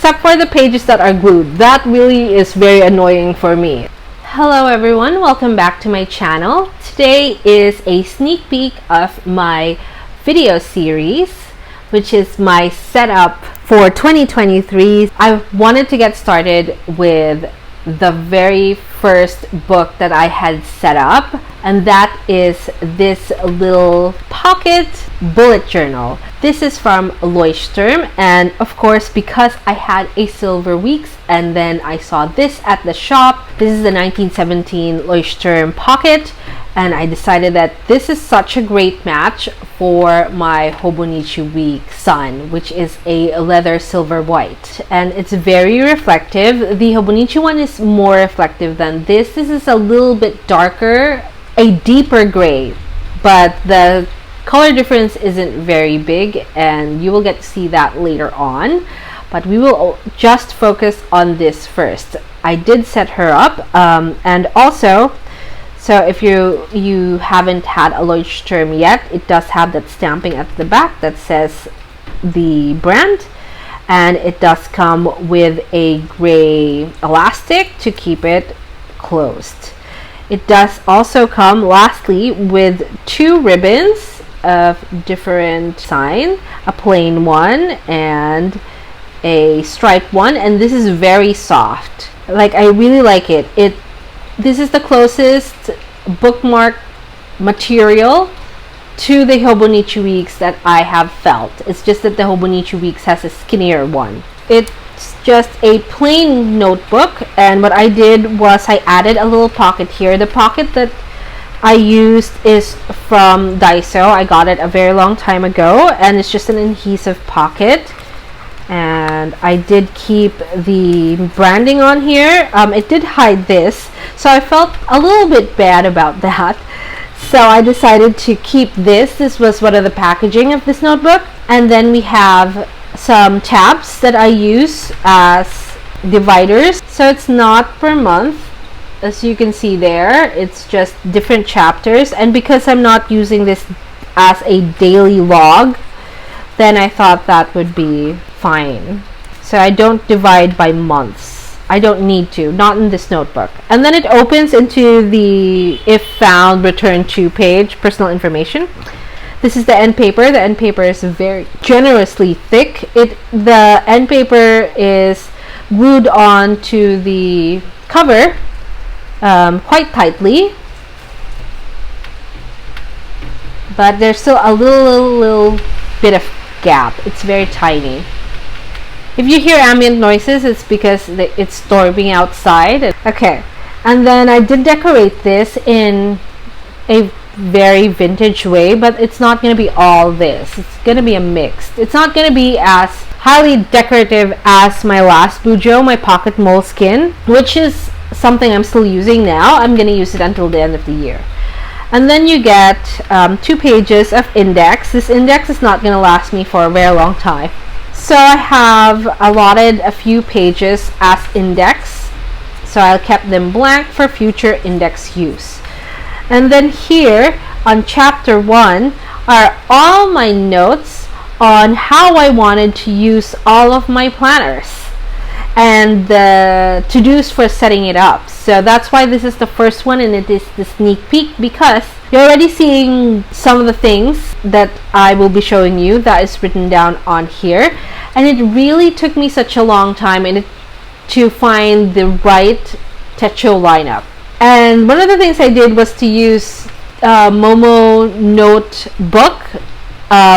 except for the pages that are glued. That really is very annoying for me. Hello everyone, welcome back to my channel. Today is a sneak peek of my video series, which is my setup for 2023. I wanted to get started with the very first book that I had set up, and that is this little pocket bullet journal. This is from LEUCHTTURM, and of course, because I had a Silver Weeks and then I saw this at the shop, this is the 1917 LEUCHTTURM pocket, and I decided that this is such a great match for my Hobonichi Week Sun, which is a leather silver white, and it's very reflective. The Hobonichi one is more reflective than this. This is a little bit darker, a deeper gray, but the color difference isn't very big, and you will get to see that later on, but we will just focus on this first. I did set her up, and also, so if you haven't had a LEUCHTTURM yet, it does have that stamping at the back that says the brand, and it does come with a gray elastic to keep it closed. It does also come, lastly, with two ribbons of different sign, a plain one and a striped one, and this is very soft. Like, I really like it. This is the closest bookmark material to the Hobonichi Weeks that I have felt. It's just that the Hobonichi Weeks has a skinnier one. It's just a plain notebook, and what I did was I added a little pocket here. The pocket that I used is from Daiso. I got it a very long time ago, and it's just an adhesive pocket. And I did keep the branding on here. It did hide this, so I felt a little bit bad about that. So I decided to keep this. This was one of the packaging of this notebook. And then we have some tabs that I use as dividers. So it's not per month. As you can see there, it's just different chapters. And because I'm not using this as a daily log, then I thought that would be fine. So I don't divide by months. I don't need to, not in this notebook. And then it opens into the if found return to page, personal information. This is the end paper. The end paper is very generously thick. The end paper is glued on to the cover quite tightly, but there's still a little bit of gap. It's very tiny. If you hear ambient noises, it's because it's storming outside. Okay, and then I did decorate this in a very vintage way, but it's not going to be all this. It's going to be a mix. It's not going to be as highly decorative as my last Bujo, my pocket moleskin, which is something I'm still using now. I'm going to use it until the end of the year. And then you get 2 pages of index. This index is not going to last me for a very long time. So I have allotted a few pages as index. So I kept them blank for future index use. And then here on chapter 1 are all my notes on how I wanted to use all of my planners and the to-dos for setting it up. So that's why this is the first one, and it is the sneak peek, because you're already seeing some of the things that I will be showing you that is written down on here. And it really took me such a long time to find the right techo lineup. And one of the things I did was to use Momo Notebook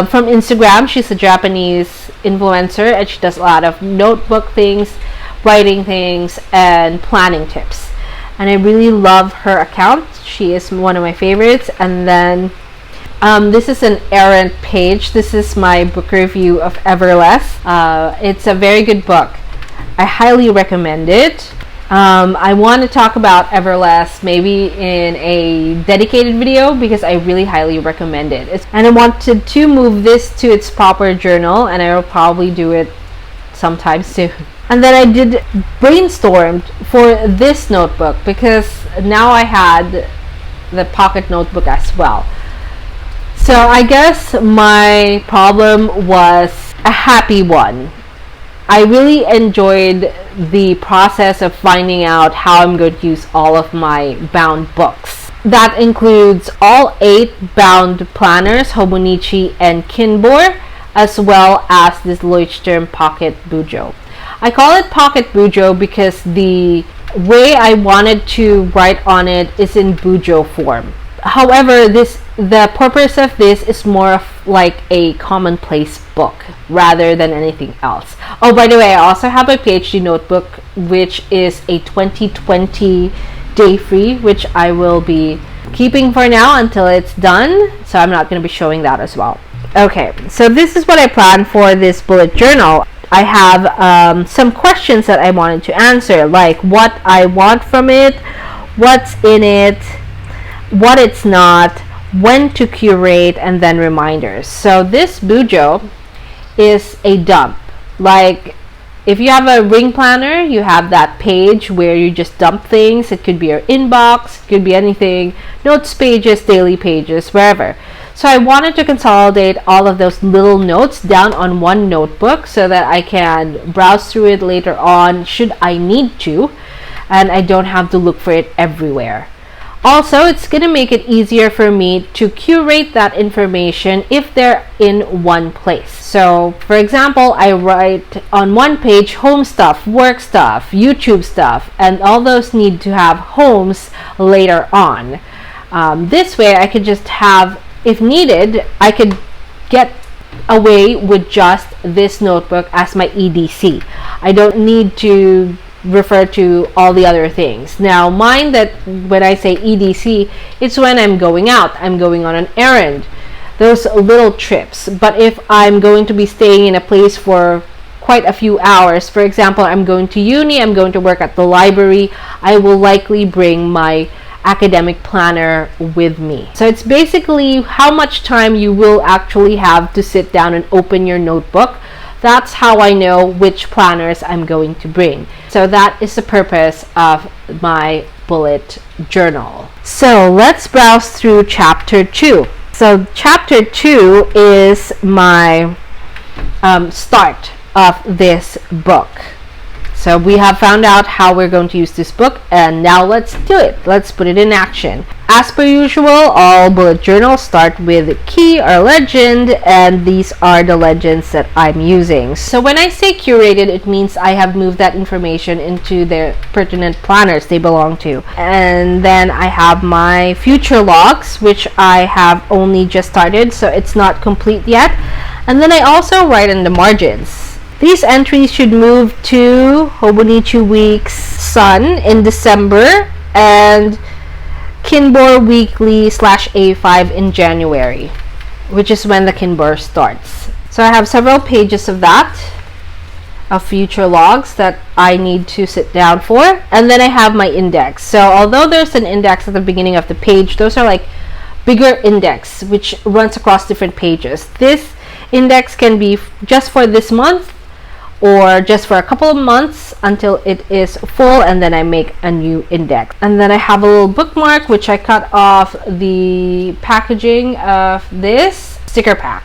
from Instagram. She's a Japanese influencer, and she does a lot of notebook things, writing things, and planning tips. And I really love her account. She is one of my favorites. And then this is an errant page. This is my book review of Everless. It's a very good book. I highly recommend it. I want to talk about Everless maybe in a dedicated video because I really highly recommend it. And I wanted to move this to its proper journal, and I will probably do it sometime soon. And then I did brainstormed for this notebook because now I had the pocket notebook as well. So I guess my problem was a happy one. I really enjoyed the process of finding out how I'm going to use all of my bound books. That includes all 8 bound planners, Hobonichi and Kinbor, as well as this LEUCHTTURM Pocket Bujo. I call it Pocket Bujo because the way I wanted to write on it is in Bujo form. However, the purpose of this is more of like a commonplace book rather than anything else. Oh, by the way, I also have a PhD notebook, which is a 2020 day free, which I will be keeping for now until it's done. So I'm not going to be showing that as well. Okay, so this is what I planned for this bullet journal. I have some questions that I wanted to answer, like what I want from it, what's in it, what it's not, when to curate, and then reminders. So this Bujo is a dump. Like if you have a ring planner, you have that page where you just dump things. It could be your inbox, it could be anything, notes pages, daily pages, wherever. So I wanted to consolidate all of those little notes down on one notebook so that I can browse through it later on should I need to, and I don't have to look for it everywhere. Also, it's going to make it easier for me to curate that information if they're in one place. So, for example, I write on one page home stuff, work stuff, YouTube stuff, and all those need to have homes later on. This way, I could just have, if needed, I could get away with just this notebook as my EDC. I don't need to refer to all the other things. Now, mind that when I say EDC, it's when I'm going out, I'm going on an errand, those little trips. But if I'm going to be staying in a place for quite a few hours, for example, I'm going to uni, I'm going to work at the library, I will likely bring my academic planner with me. So it's basically how much time you will actually have to sit down and open your notebook. That's how I know which planners I'm going to bring. So that is the purpose of my bullet journal. So let's browse through chapter 2. So chapter 2 is my start of this book. So we have found out how we're going to use this book, and now let's do it. Let's put it in action. As per usual, all bullet journals start with key or legend, and these are the legends that I'm using. So when I say curated, it means I have moved that information into the pertinent planners they belong to. And then I have my future logs, which I have only just started, so it's not complete yet. And then I also write in the margins. These entries should move to Hobonichi Week's Sun in December and Kinbor Weekly /A5 in January, which is when the Kinbor starts. So I have several pages of that, of future logs that I need to sit down for. And then I have my index. So although there's an index at the beginning of the page, those are like bigger index, which runs across different pages. This index can be just for this month, or just for a couple of months until it is full, and then I make a new index. And then I have a little bookmark which I cut off the packaging of this sticker pack.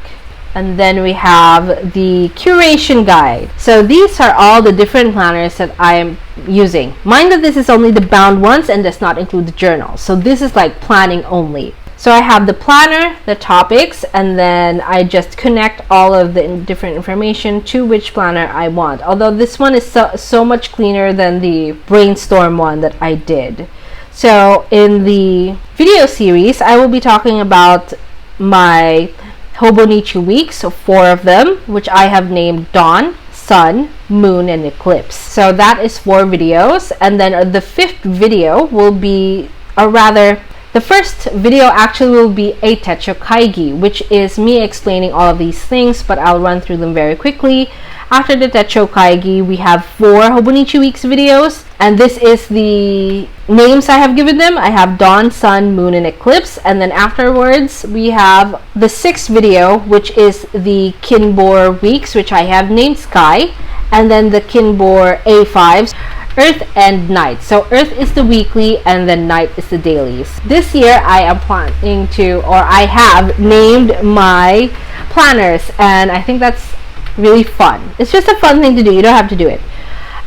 And then we have the curation guide. So these are all the different planners that I am using. Mind that this is only the bound ones and does not include the journals. So this is like planning only. So I have the planner, the topics, and then I just connect all of the different information to which planner I want. Although this one is so much cleaner than the brainstorm one that I did. So in the video series, I will be talking about my Hobonichi weeks, so 4 of them, which I have named Dawn, Sun, Moon, and Eclipse. So that is 4 videos. And then the 5th video will be, or rather, the first video actually will be a Techo Kaigi, which is me explaining all of these things, but I'll run through them very quickly. After the Techo Kaigi, we have 4 Hobonichi Weeks videos, and this is the names I have given them. I have Dawn, Sun, Moon, and Eclipse, and then afterwards we have the 6th video, which is the Kinbor Weeks, which I have named Sky, and then the Kinbor A5s, Earth and Night. So Earth is the weekly and then Night is the dailies. This year I am planning to, or I have named my planners, and I think that's really fun. It's just a fun thing to do. You don't have to do it.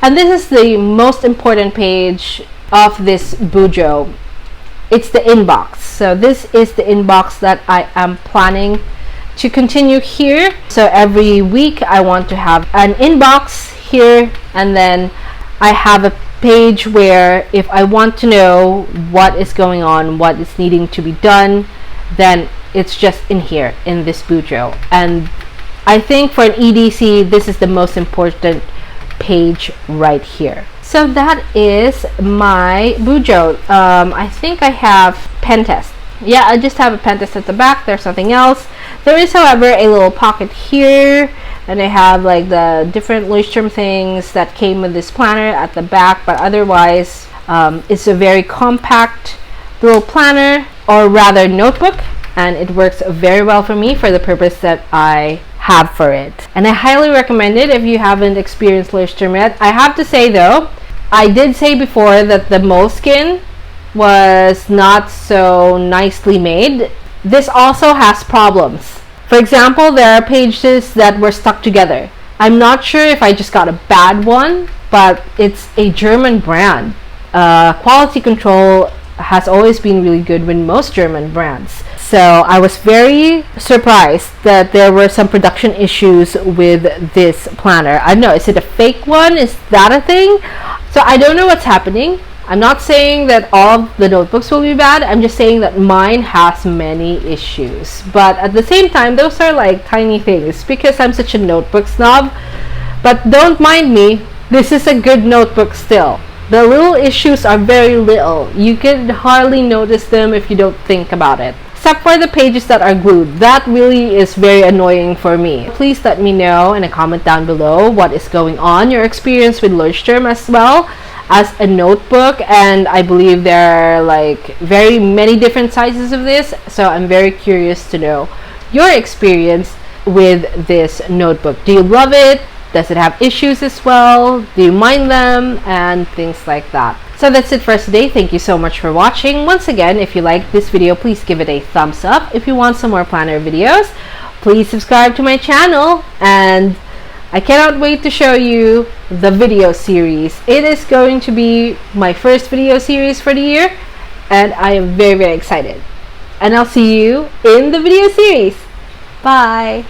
And this is the most important page of this bujo. It's the inbox. So this is the inbox that I am planning to continue here. So every week I want to have an inbox here, and then I have a page where if I want to know what is going on, what is needing to be done, then it's just in here in this bujo. And I think for an EDC, this is the most important page right here. So that is my bujo. I think I have pen test. Yeah, I just have a pen test at the back. There's nothing else. There is, however, a little pocket here, and I have like the different LEUCHTTURM things that came with this planner at the back, but otherwise it's a very compact little planner, or rather notebook, and it works very well for me for the purpose that I have for it. And I highly recommend it if you haven't experienced LEUCHTTURM yet. I have to say though, I did say before that the moleskin was not so nicely made. This also has problems. For example, there are pages that were stuck together. I'm not sure if I just got a bad one, but it's a German brand. Quality control has always been really good with most German brands. So I was very surprised that there were some production issues with this planner. I don't know, is it a fake one? Is that a thing? So I don't know what's happening. I'm not saying that all of the notebooks will be bad. I'm just saying that mine has many issues. But at the same time, those are like tiny things because I'm such a notebook snob. But don't mind me. This is a good notebook still. The little issues are very little. You can hardly notice them if you don't think about it. Except for the pages that are glued. That really is very annoying for me. Please let me know in a comment down below what is going on, your experience with LEUCHTTURM as well as a notebook. And I believe there are like very many different sizes of this, so I'm very curious to know your experience with this notebook. Do you love it? Does it have issues as well? Do you mind them? And things like that. So that's it for us today. Thank you so much for watching. Once again, if you liked this video, please give it a thumbs up. If you want some more planner videos, please subscribe to my channel. And I cannot wait to show you the video series. It is going to be my first video series for the year, and I am very, very excited. And I'll see you in the video series. Bye!